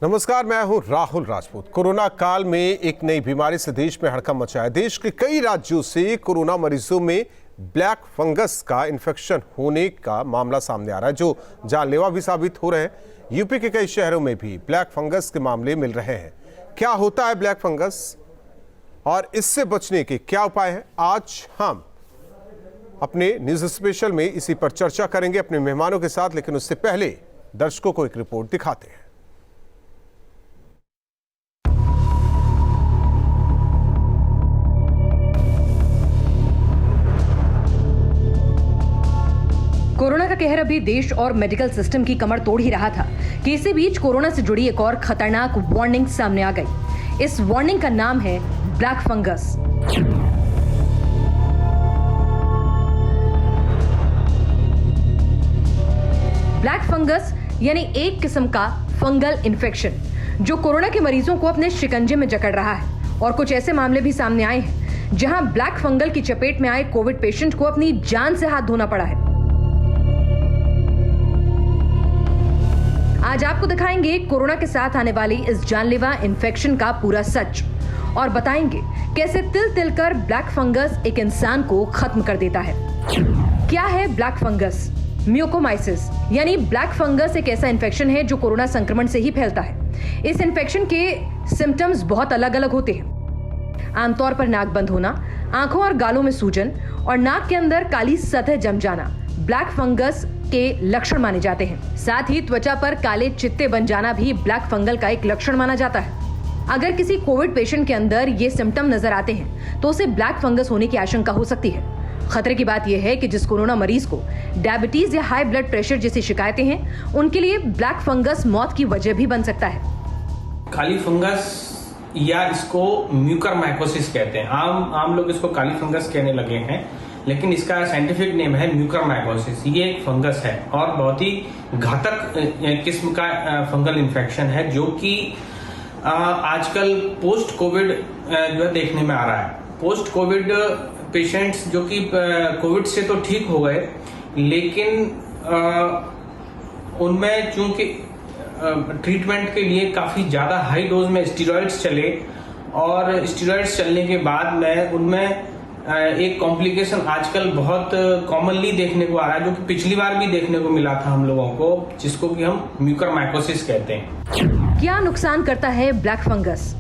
नमस्कार, मैं हूं राहुल राजपूत। कोरोना काल में एक नई बीमारी से देश में हड़कंप मचा है। देश के कई राज्यों से कोरोना मरीजों में ब्लैक फंगस का इन्फेक्शन होने का मामला सामने आ रहा है, जो जानलेवा भी साबित हो रहे हैं। यूपी के कई शहरों में भी ब्लैक फंगस के मामले मिल रहे हैं। क्या होता है ब्लैक फंगस और इससे बचने के क्या उपाय हैं, आज हम अपने न्यूज स्पेशल में इसी पर चर्चा करेंगे अपने मेहमानों के साथ। लेकिन उससे पहले दर्शकों को एक रिपोर्ट दिखाते हैं। कोरोना का कहर अभी देश और मेडिकल सिस्टम की कमर तोड़ ही रहा था कि इसी बीच कोरोना से जुड़ी एक और खतरनाक वार्निंग सामने आ गई। इस वार्निंग का नाम है ब्लैक फंगस। ब्लैक फंगस यानी एक किस्म का फंगल इन्फेक्शन जो कोरोना के मरीजों को अपने शिकंजे में जकड़ रहा है। और कुछ ऐसे मामले भी सामने आए हैं जहां ब्लैक फंगल की चपेट में आए कोविड पेशेंट को अपनी जान से हाथ धोना पड़ा है। आज आपको दिखाएंगे कोरोना के साथ आने वाली इस जानलेवा इन्फेक्शन का पूरा सच और बताएंगे कैसे तिल तिल कर ब्लैक फंगस एक इंसान को खत्म कर देता है। क्या है ब्लैक फंगस? म्यूकोमाइसिस यानी ब्लैक फंगस एक ऐसा इन्फेक्शन है जो कोरोना संक्रमण से ही फैलता है। इस इन्फेक्शन के सिम्टम्स बहुत अलग अलग होते हैं। आमतौर पर नाक बंद होना, आंखों और गालों में सूजन और नाक के अंदर काली सतह जम जाना ब्लैक फंगस के लक्षण माने जाते हैं। साथ ही त्वचा पर काले चित्ते बन जाना भी ब्लैक फंगल का एक लक्षण माना जाता है। अगर किसी कोविड पेशेंट के अंदर ये सिम्टम नजर आते हैं तो उसे ब्लैक फंगस होने की आशंका हो सकती है। खतरे की बात यह है कि जिस कोरोना मरीज को डायबिटीज या हाई ब्लड प्रेशर जैसी शिकायतें हैं, उनके लिए ब्लैक फंगस मौत की वजह भी बन सकता है। काली फंगस या इसको म्यूकरमाइकोसिस कहते हैं। आम लोग इसको काली फंगस कहने लगे हैं, लेकिन इसका साइंटिफिक नेम है म्यूकरमाइकोसिस। ये एक फंगस है और बहुत ही घातक किस्म का फंगल इन्फेक्शन है, जो कि आजकल पोस्ट कोविड जो है देखने में आ रहा है। पोस्ट कोविड पेशेंट्स जो कि कोविड से तो ठीक हो गए, लेकिन उनमें चूंकि ट्रीटमेंट के लिए काफी ज्यादा हाई डोज में स्टीरॉइड्स चले और स्टीरॉइड्स चलने के बाद में उनमें एक कॉम्प्लिकेशन आजकल बहुत कॉमनली देखने को आ रहा है, जो कि पिछली बार भी देखने को मिला था हम लोगों को, जिसको कि हम म्यूकरमाइकोसिस कहते हैं। क्या नुकसान करता है ब्लैक फंगस?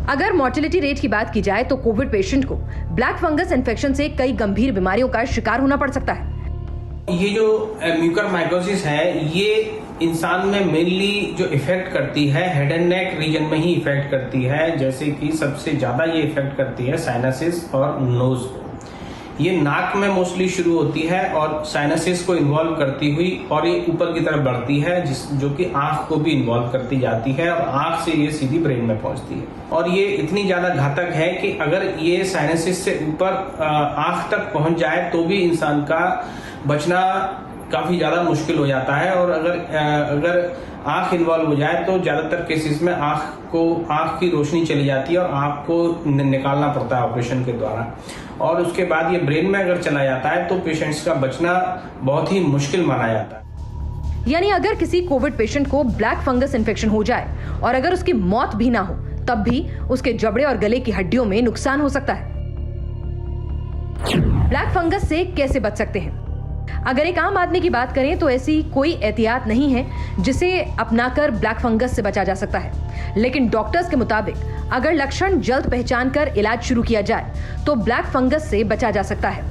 अगर मोर्टेलिटी रेट की बात की जाए तो कोविड पेशेंट को ब्लैक फंगस इन्फेक्शन से कई गंभीर बीमारियों का शिकार होना पड़ सकता है। ये जो म्यूकरमाइकोसिस है, ये इंसान में मेनली जो इफेक्ट करती है हेड एंड नेक रीजन में ही इफेक्ट करती है। जैसे कि सबसे ज्यादा ये इफेक्ट करती है साइनसिस और नोज को। ये नाक में मोस्टली शुरू होती है और साइनसिस को इन्वॉल्व करती हुई और ये ऊपर की तरफ बढ़ती है, जो कि आंख को भी इन्वॉल्व करती जाती है और आंख से ये सीधी ब्रेन में पहुंचती है। और ये इतनी ज्यादा घातक है कि अगर ये साइनसिस से ऊपर आंख तक पहुंच जाए तो भी इंसान का बचना काफी ज्यादा मुश्किल हो जाता है। और अगर आंख इन्वॉल्व हो जाए तो ज्यादातर केसेस में आंख की रोशनी चली जाती है और आंख को निकालना पड़ता है ऑपरेशन के द्वारा। और उसके बाद ये ब्रेन में अगर चला जाता है तो पेशेंट्स का बचना बहुत ही मुश्किल माना जाता है। यानी अगर किसी कोविड पेशेंट को ब्लैक फंगस इन्फेक्शन हो जाए और अगर उसकी मौत भी ना हो, तब भी उसके जबड़े और गले की हड्डियों में नुकसान हो सकता है। ब्लैक फंगस से कैसे बच सकते हैं? अगर एक आम आदमी की बात करें तो ऐसी कोई एहतियात नहीं है जिसे अपनाकर ब्लैक फंगस से बचा जा सकता है। लेकिन डॉक्टर्स के मुताबिक अगर लक्षण जल्द पहचान कर इलाज शुरू किया जाए तो ब्लैक फंगस से बचा जा सकता है।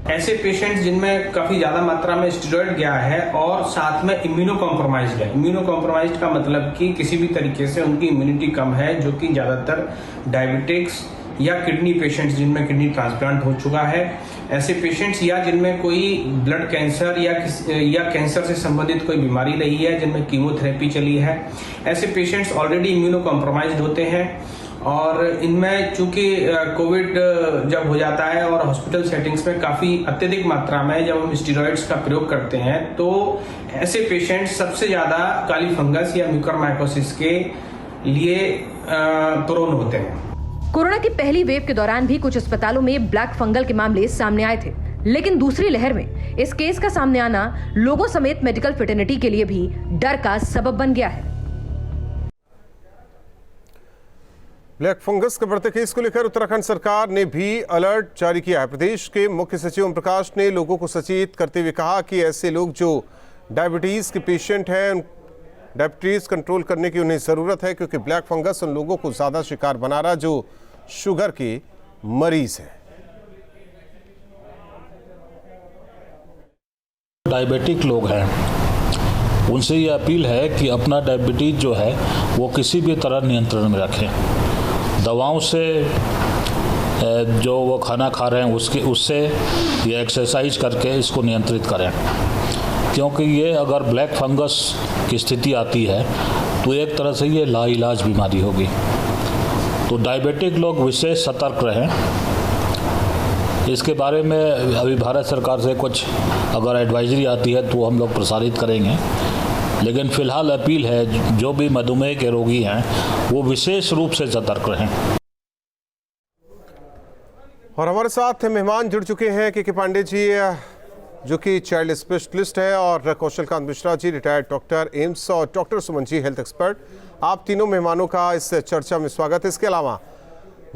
ऐसे पेशेंट्स जिनमें काफी ज्यादा मात्रा में स्टेरॉइड गया है और साथ में इम्यूनो कॉम्प्रोमाइज्ड है। इम्यूनो कॉम्प्रोमाइज्ड का मतलब कि किसी भी तरीके से उनकी इम्यूनिटी कम है, जो कि ज्यादातर डायबिटिक्स या किडनी पेशेंट्स जिनमें किडनी ट्रांसप्लांट हो चुका है, ऐसे पेशेंट्स या जिनमें कोई ब्लड कैंसर या कैंसर से संबंधित कोई बीमारी रही है, जिनमें कीमोथेरेपी चली है, ऐसे पेशेंट्स ऑलरेडी इम्यूनो कॉम्प्रोमाइज्ड होते हैं। और इनमें चूंकि कोविड जब हो जाता है और हॉस्पिटल सेटिंग्स में काफी अत्यधिक मात्रा में जब हम स्टीरॉइड्स का प्रयोग करते हैं, तो ऐसे पेशेंट्स सबसे ज्यादा काली फंगस या म्यूकरमाइकोसिस के लिए प्रोन होते हैं। कोरोना की पहली वेव के दौरान भी कुछ अस्पतालों में ब्लैक फंगल के मामले सामने आए थे, लेकिन दूसरी लहर में इस केस का सामने आना लोगों समेत मेडिकल फ्रेटर्निटी के लिए भी डर का सबब बन गया है। ब्लैक फंगस के बढ़ते केस को लेकर उत्तराखंड सरकार ने भी अलर्ट जारी किया है। प्रदेश के मुख्य सचिव ओम प्रकाश ने लोगों को सचेत करते हुए कहा कि ऐसे लोग जो डायबिटीज के पेशेंट हैं, डायबिटीज कंट्रोल करने की उन्हें ज़रूरत है, क्योंकि ब्लैक फंगस उन लोगों को ज़्यादा शिकार बना रहा जो शुगर के मरीज हैं। डायबिटिक लोग हैं, उनसे ये अपील है कि अपना डायबिटीज जो है वो किसी भी तरह नियंत्रण में रखें। दवाओं से जो वो खाना खा रहे हैं उससे या एक्सरसाइज करके इसको नियंत्रित करें, क्योंकि ये अगर ब्लैक फंगस की स्थिति आती है तो एक तरह से ये लाइलाज बीमारी होगी। तो डायबिटिक लोग विशेष सतर्क रहें। इसके बारे में अभी भारत सरकार से कुछ अगर एडवाइजरी आती है तो हम लोग प्रसारित करेंगे, लेकिन फिलहाल अपील है जो भी मधुमेह के रोगी हैं वो विशेष रूप से सतर्क रहें। और हमारे साथ मेहमान जुड़ चुके हैं के पांडे जी, जो कि चाइल्ड स्पेशलिस्ट है, और कौशल Kant Mishra ji, retired doctor AIIMS, और doctor Suman ji, health expert. आप तीनों मेहमानों का इस चर्चा में स्वागत है। इसके अलावा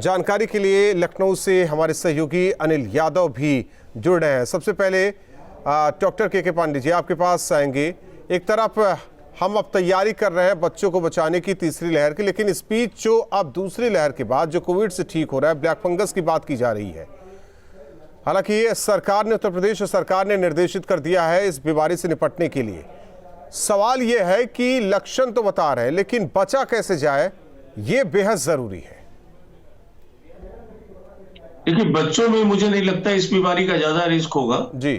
जानकारी के लिए लखनऊ से हमारे सहयोगी अनिल यादव भी जुड़ रहे हैं। सबसे पहले डॉक्टर के पांडे जी, आपके पास आएंगे। एक तरफ हम अब तैयारी कर रहे हैं बच्चों को बचाने की तीसरी लहर की, लेकिन इस बीच जो अब दूसरी लहर के बाद जो कोविड से ठीक हो रहा है, ब्लैक फंगस की बात की जा रही है। हालांकि सरकार ने, उत्तर प्रदेश सरकार ने निर्देशित कर दिया है इस बीमारी से निपटने के लिए। सवाल यह है कि लक्षण तो बता रहे हैं, लेकिन बचा कैसे जाए, ये बेहद जरूरी है। देखिए, बच्चों में मुझे नहीं लगता इस बीमारी का ज्यादा रिस्क होगा जी,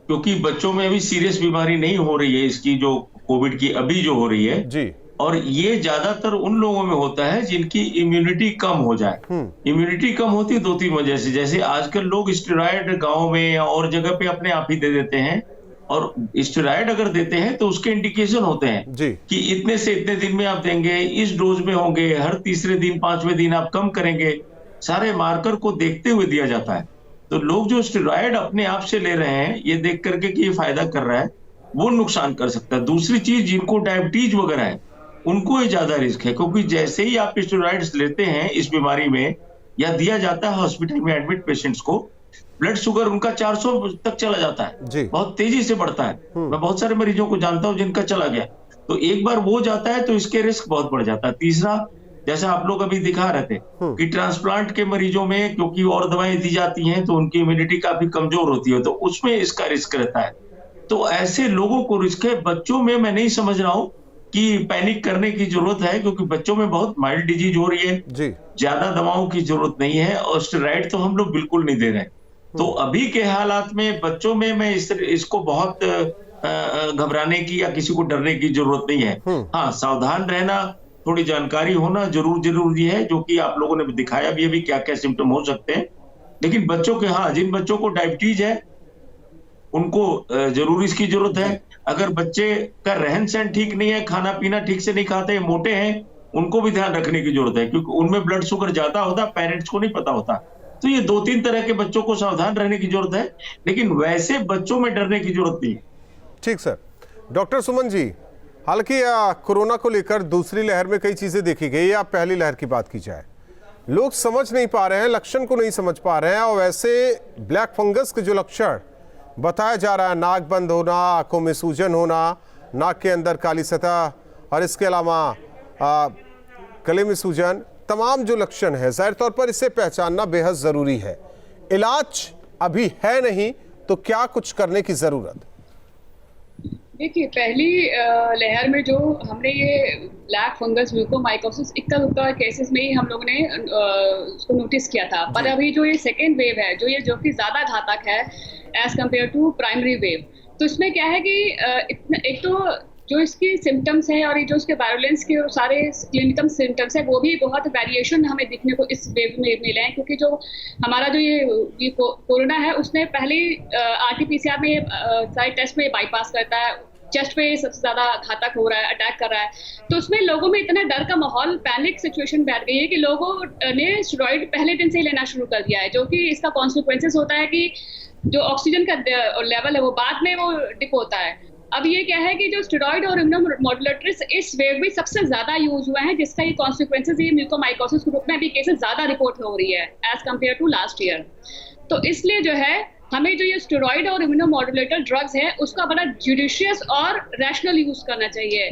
क्योंकि बच्चों में अभी सीरियस बीमारी नहीं हो रही है इसकी, जो कोविड की अभी जो हो रही है जी। और ये ज्यादातर उन लोगों में होता है जिनकी इम्यूनिटी कम हो जाए। इम्यूनिटी कम होती है दो तीन वजह से, जैसे आजकल लोग स्टेरॉयड गांव में या और जगह पे अपने आप ही दे देते हैं, और स्टेरॉयड अगर देते हैं तो उसके इंडिकेशन होते हैं जी कि इतने से इतने दिन में आप देंगे, इस डोज में होंगे, हर तीसरे दिन पांचवें दिन आप कम करेंगे, सारे मार्कर को देखते हुए दिया जाता है। तो लोग जो स्टेरॉयड अपने आप से ले रहे हैं ये देख करके कि ये फायदा कर रहा है, वो नुकसान कर सकता है। दूसरी चीज, जिनको डायबिटीज वगैरह है उनको ये ज्यादा रिस्क है, क्योंकि जैसे ही आप स्टेरॉइड्स लेते हैं इस बीमारी में या दिया जाता है हॉस्पिटल में एडमिट पेशेंट्स को, ब्लड शुगर उनका 400 तक चला जाता है, बहुत तेजी से बढ़ता है। मैं बहुत सारे मरीजों को जानता हूं जिनका चला गया। तो एक बार वो जाता है तो इसके रिस्क बहुत बढ़ जाता है। तीसरा, जैसा आप लोग अभी दिखा रहे थे कि ट्रांसप्लांट के मरीजों में क्योंकि और दवाएं दी जाती हैं तो उनकी इम्यूनिटी काफी कमजोर होती है, तो उसमें इसका रिस्क रहता है। तो ऐसे लोगों को रिस्क है। बच्चों में मैं नहीं समझ रहा हूं कि पैनिक करने की जरूरत है, क्योंकि बच्चों में बहुत माइल्ड डिजीज हो रही है जी। ज्यादा दवाओं की जरूरत नहीं है, और स्टेरॉइड तो हम लोग बिल्कुल नहीं दे रहे। तो अभी के हालात में बच्चों में मैं इसको बहुत घबराने की या किसी को डरने की जरूरत नहीं है। हाँ, सावधान रहना, थोड़ी जानकारी होना जरूरी है, जो कि आप लोगों ने दिखाया भी अभी क्या क्या सिम्टम हो सकते हैं। लेकिन बच्चों के, हाँ, जिन बच्चों को डायबिटीज है उनको जरूर इसकी जरूरत है। अगर बच्चे का रहन सहन ठीक नहीं है, खाना पीना ठीक से नहीं खाते, मोटे हैं, उनको भी ध्यान रखने की जरूरत है, क्योंकि उनमें ब्लड शुगर ज्यादा होता है, पेरेंट्स को नहीं पता होता। तो ये दो तीन तरह के बच्चों को सावधान रहने की जरूरत है, लेकिन वैसे बच्चों में डरने की जरूरत नहीं है। ठीक सर। डॉक्टर सुमन जी, हालांकि कोरोना को लेकर दूसरी लहर में कई चीजें देखी गई, या पहली लहर की बात की जाए, लोग समझ नहीं पा रहे हैं, लक्षण को नहीं समझ पा रहे हैं, और वैसे ब्लैक फंगस के जो लक्षण बताया जा रहा है, नाक बंद होना, आंखों में सूजन होना, नाक के अंदर काली सतह, और इसके अलावा गले में सूजन, तमाम जो लक्षण है, जाहिर तौर पर इसे पहचानना बेहद जरूरी है। इलाज अभी है नहीं, तो क्या कुछ करने की जरूरत? देखिए, पहली लहर में जो हमने ये ब्लैक फंगस म्यूकोमाइकोसिस इक्का दुक्का केसेस में ही हम लोगों ने उसको नोटिस किया था, पर अभी जो ये सेकेंड वेव है जो कि ज्यादा घातक है as compare to primary wave, तो इसमें क्या है कि एक तो जो इसकी सिम्टम्स हैं और जो इसके वायलेंस के सारे क्लिनिकल सिम्टम्स हैं वो भी बहुत वेरिएशन हमें दिखने को इस वेव में मिले हैं, क्योंकि जो हमारा जो ये कोरोना है उसने पहले RT-PCR में सारे टेस्ट में बाईपास करता है, चेस्ट पे सबसे ज्यादा घातक हो रहा है, अटैक कर रहा है। तो उसमें लोगों में इतना डर का माहौल, पैनिक सिचुएशन बैठ गई है कि लोगों ने स्टेरॉइड पहले दिन से ही लेना शुरू कर दिया है, जो कि इसका कॉन्सिक्वेंसेस होता है कि जो ऑक्सीजन का लेवल है वो बाद में वो डिप होता है, अब ये क्या है कि जो स्टेरॉइड और इम्यूनोमॉड्यूलेटर्स इस वेव में सबसे ज्यादा यूज हुआ है, जिसका ये कॉन्सिक्वेंसेस ये म्यूकोमाइकोसिस ग्रुप में भी केसेस ज्यादा रिपोर्ट हो रही है as compare to last year. तो इसलिए जो है हमें जो ये स्टेरॉइड और इम्यूनोमॉड्यूलेटर ड्रग्स है उसका बड़ा जुडिशियस और रैशनल यूज करना चाहिए,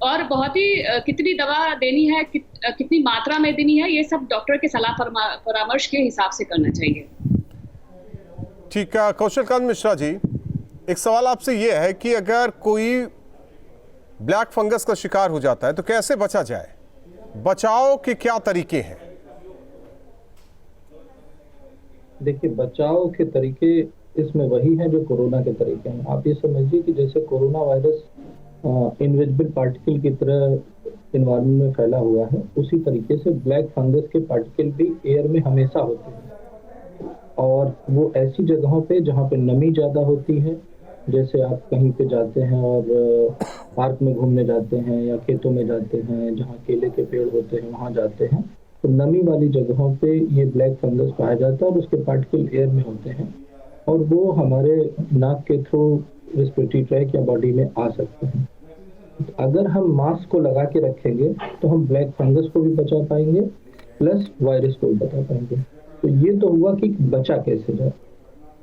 और बहुत ही कितनी दवा देनी है, कितनी मात्रा में देनी है, ये सब डॉक्टर के सलाह परामर्श के हिसाब से करना चाहिए। ठीक है कौशलकांत मिश्रा जी, एक सवाल आपसे ये है कि अगर कोई ब्लैक फंगस का शिकार हो जाता है तो कैसे बचा जाए, बचाव के क्या तरीके हैं? देखिए, बचाव के तरीके इसमें वही हैं जो कोरोना के तरीके हैं। आप ये समझिए कि जैसे कोरोना वायरस इनविजिबल पार्टिकल की तरह एनवायरनमेंट में फैला हुआ है, उसी तरीके से ब्लैक फंगस के पार्टिकल भी एयर में हमेशा होते हैं, और वो ऐसी जगहों पे जहाँ पे नमी ज़्यादा होती है, जैसे आप कहीं पे जाते हैं और पार्क में घूमने जाते हैं या खेतों में जाते हैं जहाँ केले के पेड़ होते हैं वहाँ जाते हैं, तो नमी वाली जगहों पे ये ब्लैक फंगस पाया जाता है और उसके पार्टिकल एयर में होते हैं, और वो हमारे नाक के थ्रू रेस्पिरेटरी ट्रैक या बॉडी में आ सकते हैं। अगर हम मास्क को लगा के रखेंगे तो हम ब्लैक फंगस को भी बचा पाएंगे प्लस वायरस को भी बचा पाएंगे। तो ये तो हुआ कि बचा कैसे जाए।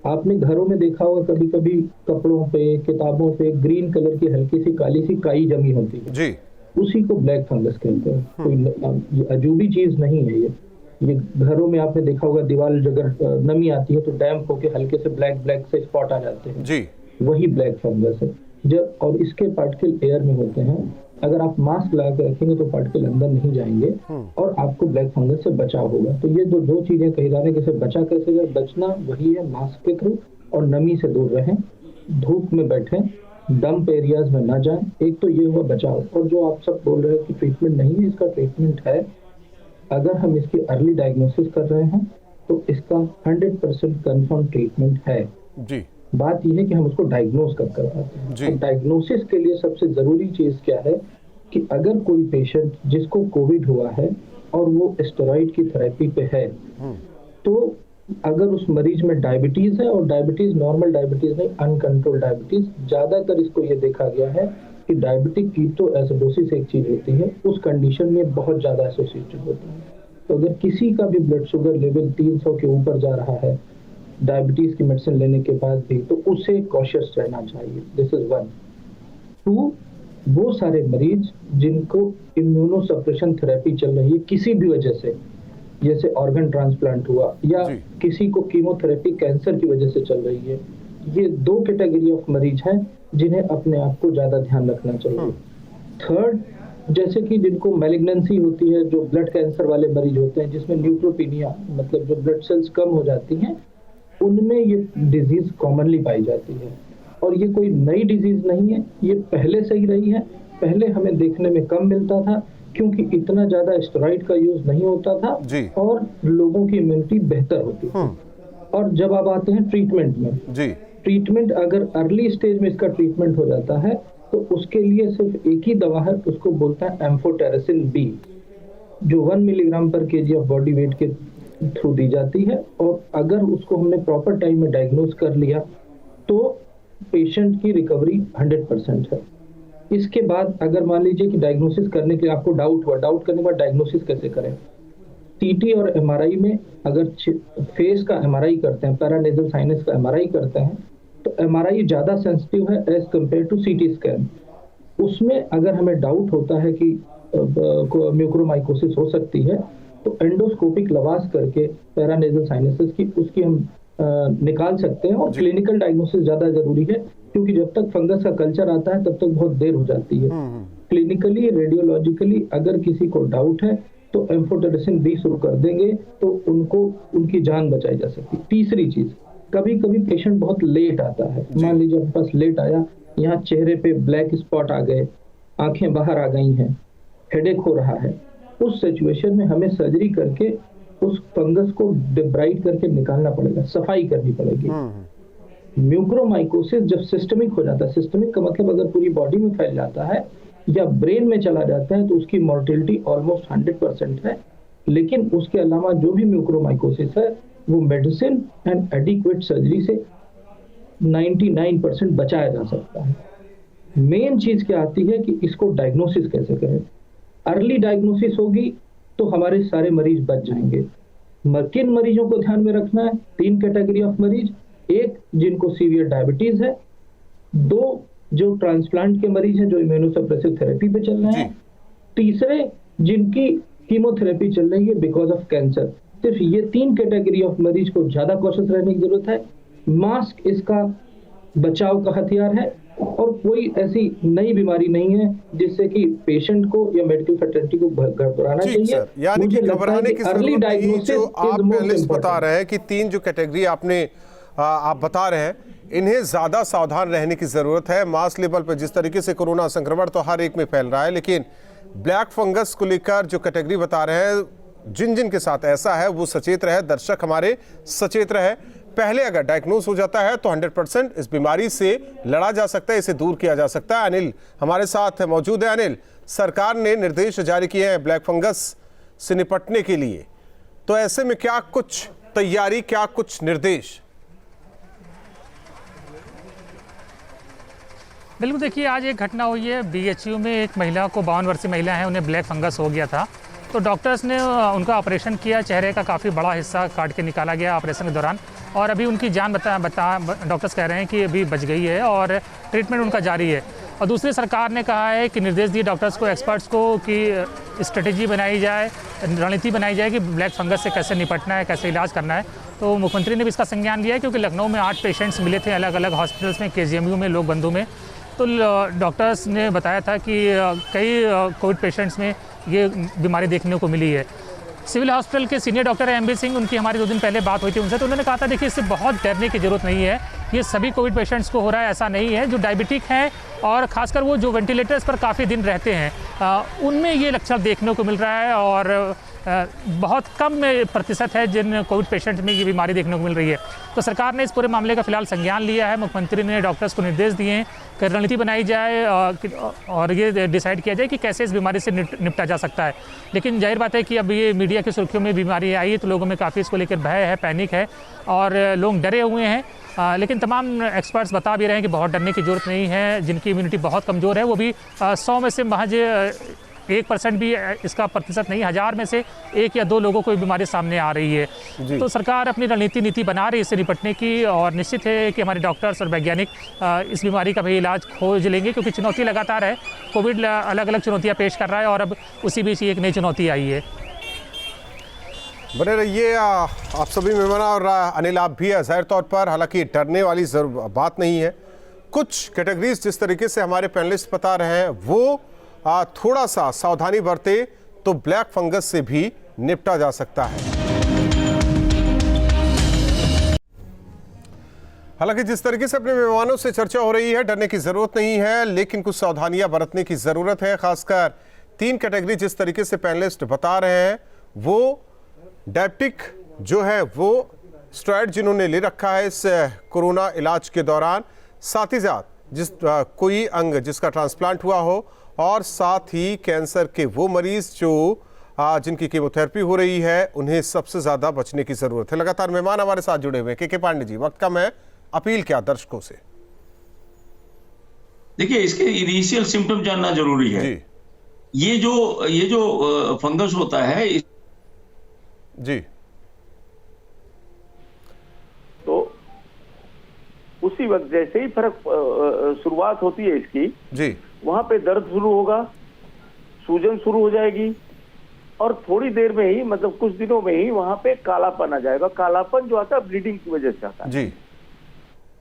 आपने घरों में देखा होगा कभी कभी कपड़ों पे, किताबों पे ग्रीन कलर की हल्की सी काली सी काई जमी होती है जी, उसी को ब्लैक फंगस कहते हैं। कोई अजूबी चीज नहीं है ये घरों में आपने देखा होगा दीवार अगर नमी आती है तो डैम्प होके हल्के से ब्लैक से स्पॉट आ जाते हैं जी, वही ब्लैक फंगस है। जब और इसके पार्टिकल एयर में होते हैं, अगर आप मास्क लगा के रखेंगे तो पार्टिकल अंदर नहीं जाएंगे और आपको ब्लैक फंगस से बचाव होगा। तो ये दो चीजें कही जा रही है कि बचा कैसे जाए। बचना वही है मास्क के थ्रू, और नमी से दूर रहें, धूप में बैठें, डंप एरियाज में ना जाएं। एक तो ये हुआ बचाव। और जो आप सब बोल रहे हैं कि ट्रीटमेंट नहीं है, इसका ट्रीटमेंट है। अगर हम इसकी अर्ली डायग्नोसिस कर रहे हैं तो इसका 100% कंफर्म ट्रीटमेंट है जी। बात यह है कि हम उसको डायग्नोस कब करवाते हैं। अब डायग्नोसिस के लिए सबसे जरूरी चीज क्या है कि अगर कोई पेशेंट जिसको कोविड हुआ है और वो स्टेरॉइड की थेरेपी पे है, तो अगर उस मरीज में डायबिटीज है, और डायबिटीज नॉर्मल डायबिटीज नहीं, अनकंट्रोल्ड डायबिटीज, ज्यादातर इसको ये देखा गया है कि डायबिटिक कीटोएसिडोसिस एक चीज होती है, उस कंडीशन में बहुत ज्यादा एसोसिएटेड होता है। तो अगर किसी का भी ब्लड शुगर लेवल 300 के ऊपर जा रहा है डायबिटीज की मेडिसिन लेने के बाद भी, तो उसे कॉशियस रहना चाहिए। This is 1। 2, वो सारे मरीज जिनको इम्यूनोसप्रेशन थेरेपी चल रही है किसी भी वजह से, जैसे ऑर्गन ट्रांसप्लांट हुआ या किसी को कीमोथेरेपी कैंसर की वजह से चल रही है, ये 2 कैटेगरी ऑफ मरीज हैं जिन्हें अपने आप को ज्यादा ध्यान रखना चाहिए। 3rd, जैसे कि जिनको मैलिग्नेंसी होती है, जो ब्लड कैंसर वाले मरीज होते हैं जिसमें न्यूट्रोपीनिया मतलब जो ब्लड सेल्स कम हो जाती हैं, उनमें ये डिजीज कॉमनली पाई जाती है। और ये कोई नई डिजीज नहीं है, ये पहले से ही रही है। पहले हमें देखने में कम मिलता था क्योंकि इतना ज्यादा स्टेरॉइड का यूज नहीं होता था और लोगों की इम्यूनिटी बेहतर होती थी। और जब आप आते हैं ट्रीटमेंट में, ट्रीटमेंट अगर अर्ली स्टेज में इसका ट्रीटमेंट हो जाता है तो उसके लिए सिर्फ एक ही दवा है, उसको बोलता है एम्फोटेरेसिन बी, जो 1 मिलीग्राम पर केजी ऑफ बॉडी वेट के थ्रू दी जाती है। और अगर उसको हमने प्रॉपर टाइम में डायग्नोज कर लिया तो पेशेंट की रिकवरी 100% है। इसके बाद अगर मान लीजिए कि डायग्नोसिस करने के लिए आपको डाउट हुआ, डाउट करने के बाद डायग्नोसिस कैसे करें? सीटी और एमआरआई में अगर फेस का एमआरआई करते हैं, पैरानेजल साइनस का एमआरआई करते हैं, तो एमआरआई ज्यादा सेंसिटिव है as compare to CT scan. उसमें अगर हमें डाउट होता है कि म्यूकोरमाइकोसिस हो सकती है तो एंडोस्कोपिक लवास करके पैरानेजल साइनसेस की उसकी हम निकाल सकते हैं। और क्लिनिकल डायग्नोसिस ज्यादा जरूरी है क्योंकि जब तक फंगस का कल्चर आता है तब तक बहुत देर हो जाती है। क्लिनिकली, रेडियोलॉजिकली अगर किसी को डाउट है तो एम्फोटेरेसिन बी शुरू कर देंगे तो उनकी जान बचाई जा सकती है। तीसरी चीज, कभी कभी पेशेंट बहुत लेट आता है, मान लीजिए आपके पास लेट आया, यहाँ चेहरे पे ब्लैक स्पॉट आ गए, आंखें बाहर आ गई हैं, हेडेक हो रहा है, उस सिचुएशन में हमें सर्जरी करके उस फंगस को डिब्राइड करके निकालना पड़ेगा, सफाई करनी पड़ेगी। म्यूकोरमाइकोसिस जब सिस्टमिक हो जाता है, सिस्टमिक का मतलब अगर पूरी बॉडी में फैल जाता है या ब्रेन में चला जाता है तो उसकी मॉर्टेलिटी ऑलमोस्ट 100% है। लेकिन उसके अलावा जो भी म्यूकोरमाइकोसिस है वो मेडिसिन एंड एडिक्वेट सर्जरी से 99% बचाया जा सकता है। मेन चीज क्या आती है कि इसको डायग्नोसिस कैसे करें। अर्ली डायग्नोसिस होगी तो हमारे सारे मरीज बच जाएंगे। किन मरीजों को ध्यान में रखना है? 3 कैटेगरी ऑफ मरीज, एक जिनको सीवियर डायबिटीज है, 2 जो ट्रांसप्लांट के मरीज हैं जो इम्यूनोसप्रेसिव थेरेपी पे चल रहे हैं, तीसरे जिनकी कीमोथेरेपी चल रही है बिकॉज ऑफ कैंसर। सिर्फ ये 3 कैटेगरी ऑफ मरीज को ज्यादा कॉशियस रहने की जरूरत है। मास्क इसका बचाव का हथियार है और कोई ऐसी नई बीमारी नहीं है जिससे कि पेशेंट को या मेडिकल फैटर्निटी को घबराना चाहिए। यानी कि घबराने की जरूरत नहीं। जो आप पहले बता रहे हैं कि 3 जो कैटेगरी आप बता रहे हैं, इन्हें ज्यादा सावधान रहने की जरूरत है। मास लेवल पर जिस तरीके से कोरोना संक्रमण तो हर एक में फैल रहा है, लेकिन ब्लैक फंगस को लेकर जो कैटेगरी बता रहे हैं, जिन जिन के साथ ऐसा है वो सचेत रहे, दर्शक हमारे सचेत रहे। पहले अगर डायग्नोस हो जाता है तो 100% इस बीमारी से लड़ा जा सकता है, इसे दूर किया जा सकता है। अनिल हमारे साथ मौजूद है। अनिल, सरकार ने निर्देश जारी किए हैं ब्लैक फंगस से निपटने के लिए, तो ऐसे में क्या कुछ तैयारी, क्या कुछ निर्देश? बिल्कुल, देखिए आज एक घटना हुई है BHU में। एक महिला को 52 वर्षीय महिला है, उन्हें ब्लैक फंगस हो गया था, तो डॉक्टर्स ने उनका ऑपरेशन किया। चेहरे का काफ़ी बड़ा हिस्सा काट के निकाला गया ऑपरेशन के दौरान, और अभी उनकी जान डॉक्टर्स कह रहे हैं कि अभी बच गई है और ट्रीटमेंट उनका जारी है। और दूसरी सरकार ने कहा है कि निर्देश दिए डॉक्टर्स को, एक्सपर्ट्स को, कि स्ट्रेटेजी बनाई जाए, रणनीति बनाई जाए कि ब्लैक फंगस से कैसे निपटना है, कैसे इलाज करना है। तो मुख्यमंत्री ने भी इसका संज्ञान लिया है, क्योंकि लखनऊ में 8 पेशेंट्स मिले थे अलग अलग हॉस्पिटल्स में, KGMU में, लोक बंधु में। तो डॉक्टर्स ने बताया था कि कई कोविड पेशेंट्स में ये बीमारी देखने को मिली है। सिविल हॉस्पिटल के सीनियर डॉक्टर है MB सिंह, उनकी हमारी 2 दिन पहले बात हुई थी उनसे, तो उन्होंने कहा था देखिए इससे बहुत डरने की ज़रूरत नहीं है, ये सभी कोविड पेशेंट्स को हो रहा है, ऐसा नहीं है। जो डायबिटिक हैं और ख़ासकर वो जो वेंटिलेटर्स पर काफ़ी दिन रहते हैं उनमें ये लक्षण देखने को मिल रहा है, और बहुत कम प्रतिशत है जिन कोविड पेशेंट में ये बीमारी देखने को मिल रही है। तो सरकार ने इस पूरे मामले का फिलहाल संज्ञान लिया है। मुख्यमंत्री ने डॉक्टर्स को निर्देश दिए हैं कि रणनीति बनाई जाए और ये डिसाइड किया जाए कि कैसे इस बीमारी से निपटा जा सकता है। लेकिन जाहिर बात है कि अब ये मीडिया की सुर्खियों में बीमारी आई है, तो लोगों में काफ़ी इसको लेकर भय है, पैनिक है, और लोग डरे हुए हैं। लेकिन तमाम एक्सपर्ट्स बता भी रहे हैं कि बहुत डरने की ज़रूरत नहीं है। जिनकी इम्यूनिटी बहुत कमज़ोर है वो भी 100 में से महज 1% भी इसका प्रतिशत नहीं, 1000 में से 1 या 2 लोगों को बीमारी सामने आ रही है। तो सरकार अपनी नीति बना रही है इससे निपटने की, और निश्चित है कि हमारे डॉक्टर्स और वैज्ञानिक इस बीमारी का भी इलाज खोज लेंगे, क्योंकि चुनौती लगातार है। कोविड अलग अलग चुनौतियाँ पेश कर रहा है, और अब उसी बीच एक नई चुनौती आई है। बने रहिए आप सभी मेहमान, और अनिल आप भी। जाहिर तौर पर हालांकि डरने वाली बात नहीं है। कुछ कैटेगरीज जिस तरीके से हमारे पैनलिस्ट बता रहे हैं वो थोड़ा सा सावधानी बरते तो ब्लैक फंगस से भी निपटा जा सकता है। हालांकि जिस तरीके से अपने मेहमानों से चर्चा हो रही है, डरने की जरूरत नहीं है, लेकिन कुछ सावधानियां बरतने की जरूरत है। खासकर 3 कैटेगरी जिस तरीके से पैनलिस्ट बता रहे हैं, वो डायबिटिक जो है वो स्टेरॉइड जिन्होंने ले रखा है इस कोरोना इलाज के दौरान, साथ ही साथ कोई अंग जिसका ट्रांसप्लांट हुआ हो, और साथ ही कैंसर के वो मरीज जो जिनकी कीमोथेरेपी हो रही है, उन्हें सबसे ज्यादा बचने की जरूरत है। लगातार मेहमान हमारे साथ जुड़े हुए हैं। के पांडे जी, वक्त कम है, अपील क्या दर्शकों से? देखिए, इसके इनिशियल सिम्टम जानना जरूरी है। ये जो फंगस होता है जी, तो उसी वक्त जैसे ही फर्क शुरुआत होती है इसकी जी, वहां पे दर्द शुरू होगा, सूजन शुरू हो जाएगी, और थोड़ी देर में ही, मतलब कुछ दिनों में ही वहां पे कालापन आ जाएगा। कालापन जो आता है ब्लीडिंग की वजह से आता है जी।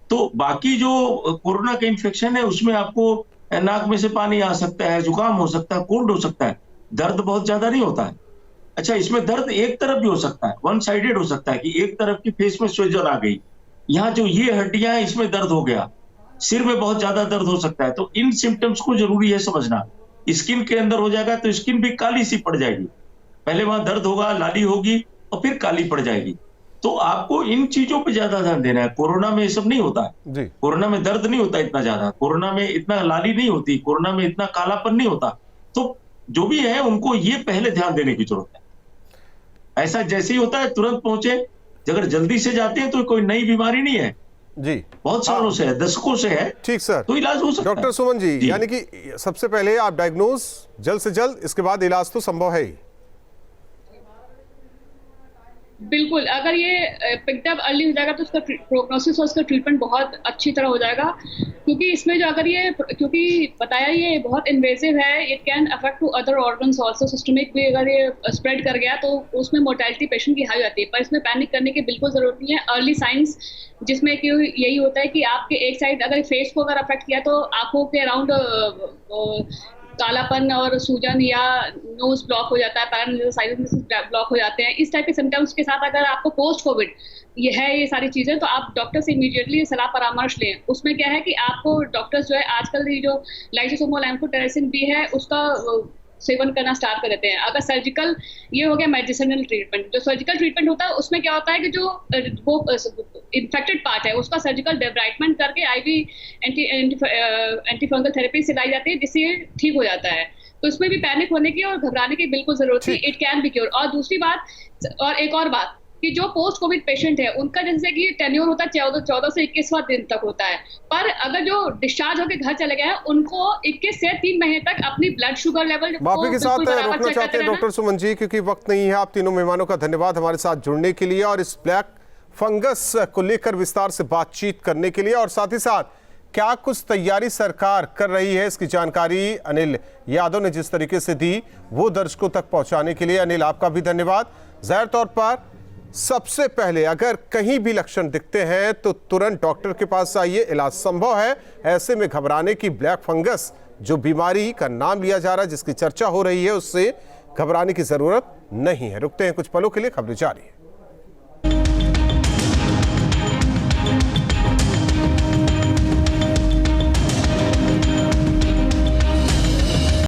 तो बाकी जो कोरोना का इन्फेक्शन है उसमें आपको नाक में से पानी आ सकता है, जुकाम हो सकता है, कोल्ड हो सकता है, दर्द बहुत ज्यादा नहीं होता है। अच्छा, इसमें दर्द एक तरफ भी हो सकता है, 1 साइडेड हो सकता है कि एक तरफ की फेस में सूजन आ गई, यहाँ जो ये हड्डियां हैं इसमें दर्द हो गया, सिर में बहुत ज्यादा दर्द हो सकता है। तो इन सिम्टम्स को जरूरी है समझना। स्किन के अंदर हो जाएगा तो स्किन भी काली सी पड़ जाएगी, पहले वहां दर्द होगा, लाली होगी, और फिर काली पड़ जाएगी। तो आपको इन चीजों पे ज्यादा ध्यान देना है। कोरोना में ये सब नहीं होता है, कोरोना में दर्द नहीं होता इतना ज्यादा, कोरोना में इतना लाली नहीं होती, कोरोना में इतना कालापन नहीं होता। तो जो भी है उनको ये पहले ध्यान देने की जरूरत है। ऐसा जैसे ही होता है तुरंत पहुंचे, अगर जल्दी से जाते हैं तो कोई नई बीमारी नहीं है, जी, बहुत सालों से है, दशकों से है। ठीक सर, तो इलाज हो सकता है। डॉक्टर सुमन जी, यानी कि सबसे पहले आप डायग्नोज जल्द से जल्द, इसके बाद इलाज तो संभव है ही। बिल्कुल, अगर ये पिक्ड अप अर्ली हो जाएगा तो उसका प्रोग्नोसिस और उसका ट्रीटमेंट बहुत अच्छी तरह हो जाएगा, क्योंकि इसमें जो अगर ये, क्योंकि बताया ये बहुत इन्वेसिव है, it can affect to other organs also, systemic भी अगर ये स्प्रेड कर गया तो उसमें मोर्टेलिटी पेशेंट की हाई हो जाती है। पर इसमें पैनिक करने की बिल्कुल जरूरत नहीं है। अर्ली साइंस जिसमें कि यही होता है कि आपके एक साइड अगर फेस को अगर अफेक्ट किया तो आंखों के अराउंड कालापन और सूजन या नोज ब्लॉक हो जाता है, पैरालिसिस ब्लॉक हो जाते हैं। इस टाइप के सिम्टम्स के साथ अगर आपको पोस्ट कोविड ये है, ये सारी चीजें, तो आप डॉक्टर से इमीडिएटली सलाह परामर्श लें। उसमें क्या है कि आपको डॉक्टर्स जो है आजकल ये जो लाइसोसोमल एम्फोटेरेसिन भी है उसका सेवन करना स्टार्ट कर देते हैं। अगर सर्जिकल, ये हो गया मेडिसिनल ट्रीटमेंट। जो सर्जिकल ट्रीटमेंट होता है उसमें क्या होता है कि जो वो इन्फेक्टेड पार्ट है उसका सर्जिकल डेब्राइटमेंट करके आईवी एंटी फंगल थेरेपी सिलाई जाती है, जिससे ठीक हो जाता है। तो इसमें भी पैनिक होने की और घबराने की बिल्कुल जरूरत नहीं, इट कैन बी क्योर। और दूसरी बात, और एक और बात कि जो पोस्ट कोविड पेशेंट है उनका जैसे कि टेन्योर होता है 14 से 21वां दिन तक होता है, पर अगर जो डिस्चार्ज होकर घर चले गए हैं उनको 21 से 3 महीने तक अपनी ब्लड शुगर लेवल माफी के साथ रोकना चाहते हैं डॉक्टर सुमन जी, क्योंकि वक्त नहीं है। आप तीनों मेहमानों का धन्यवाद हमारे साथ जुड़ने के लिए और इस ब्लैक फंगस को लेकर विस्तार से बातचीत करने के लिए, और साथ ही साथ क्या कुछ तैयारी सरकार कर रही है इसकी जानकारी अनिल यादव ने जिस तरीके से दी वो दर्शकों तक पहुंचाने के लिए अनिल आपका भी धन्यवाद। जाहिर तौर पर सबसे पहले अगर कहीं भी लक्षण दिखते हैं तो तुरंत डॉक्टर के पास आइए, इलाज संभव है। ऐसे में घबराने की, ब्लैक फंगस जो बीमारी का नाम लिया जा रहा है, जिसकी चर्चा हो रही है, उससे घबराने की जरूरत नहीं है। रुकते हैं कुछ पलों के लिए, खबरें जारी है।